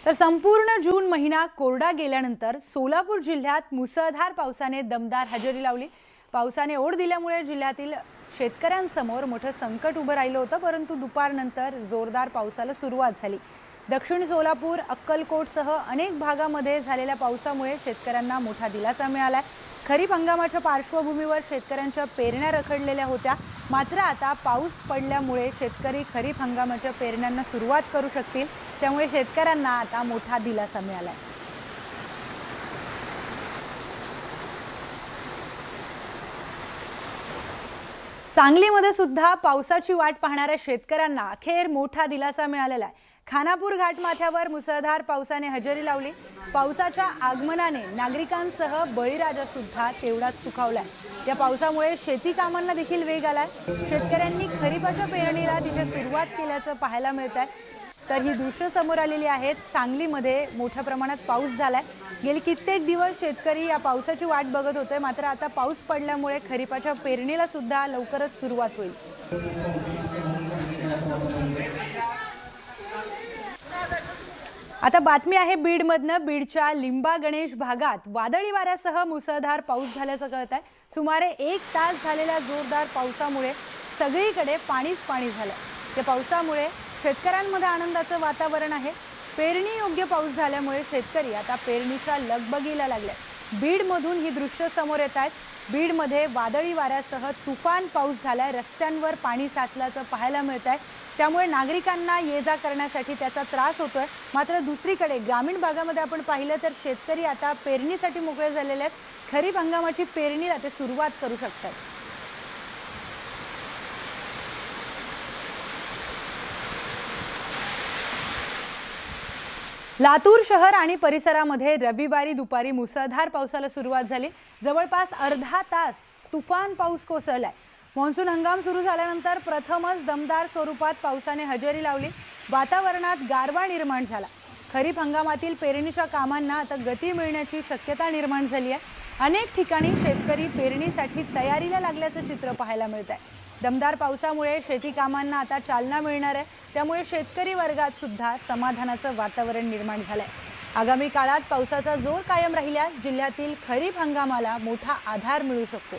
तर संपूर्ण जून महिना कोरडा गेल्यानंतर सोलापूर जिल्ह्यात मुसळधार पावसाने दमदार हजेरी लावली। पावसाने ओढ दिल्यामुळे जिल्ह्यातील शेतकऱ्यांसमोर मोठं संकट उभं राहिलं होतं, परंतु दुपारनंतर जोरदार पावसाला सुरुवात झाली। दक्षिण सोलापूर, अक्कलकोटसह अनेक भागांमध्ये झालेल्या पावसामुळे शेतकऱ्यांना मोठा दिलासा मिळाला। खरीप हंगामाच्या पार्श्वभूमीवर शेतकऱ्यांच्या पेरण्या रखडलेल्या होत्या, मात्र आता पाऊस पडल्यामुळे शेतकरी खरीप हंगामाच्या पेरण्यांना सुरुवात करू शकतील, त्यामुळे शेतकऱ्यांना आता मोठा दिलासा मिळाला आहे। सांगलीमध्ये सुद्धा पावसाची वाट पाहणाऱ्या शेतकऱ्यांना अखेर मोठा दिलासा मिळालेला आहे। खानापूर घाटमाथ्यावर मुसळधार पावसाने हजेरी लावली। पावसाच्या आगमनाने नागरिकांसह बळीराजा सुद्धा तेवढाच सुखावलाय। या पावसामुळे शेती कामांना देखील वेग आलाय। शेतकऱ्यांनी खरीपाच्या पेरणीला तिथे सुरुवात केल्याचं पाहायला मिळतंय। तर ही दृश्य समोर आलेली आहेत। सांगलीमध्ये मोठ्या प्रमाणात पाऊस झालाय। गेली कित्येक दिवस शेतकरी या पावसाची वाट बघत होते, मात्र आता पाऊस पडल्यामुळे खरीपाच्या पेरणीला सुद्धा लवकरच सुरुवात होईल। आता बातमी आहे बीडमधनं। बीडच्या लिंबा गणेश भागात वादळी वाऱ्यासह मुसळधार पाऊस झाल्याचं कळत आहे। सुमारे 1 तास झालेल्या जोरदार पावसामुळे सगळीकडे पाणीच पाणी झालं। या पावसामुळे शेतकऱ्यांमध्ये आनंदाचं वातावरण आहे। पेरणी योग्य पाऊस झाल्यामुळे शेतकरी आता पेरणीच्या लगबगीला लागले। बीडमधून ही दृश्य समोर येत आहेत। बीडमध्ये वादळी वाऱ्यासह तुफान पाऊस झालाय। रस्त्यांवर पाणी साचल्याचं पाहायला मिळत आहे, त्यामुळे नागरिकांना ये-जा करण्यासाठी त्याचा त्रास होतोय। मात्र दुसरीकडे ग्रामीण भागामध्ये आपण पाहिलं तर शेतकरी आता पेरणीसाठी मोकळे झालेले आहेत। खरीप हंगामाची पेरणीला ते सुरुवात करू शकतात। लातूर शहर आणि परिसरामध्ये रविवारी दुपारी मुसळधार पावसाला सुरुवात झाली। जवळपास अर्धा तास तुफान पाऊस कोसळलाय। मान्सून हंगाम सुरू झाल्यानंतर प्रथमच दमदार स्वरूपात पावसाने हजेरी लावली। वातावरणात गारवा निर्माण झाला। खरीप हंगामातील पेरणीच्या कामांना आता गती मिळण्याची शक्यता निर्माण झाली आहे। अनेक ठिकाणी शेतकरी पेरणीसाठी तयारीला लागल्याचं चित्र पाहायला मिळत आहे। दमदार पावसामुळे शेती कामांना आता चालना मिळणार आहे, त्यामुळे शेतकरी वर्गात सुद्धा समाधानाचं वातावरण निर्माण झालंय। आगामी काळात पावसाचा जोर कायम राहिल्यास जिल्ह्यातील खरीप हंगामाला मोठा आधार मिळू शकतो।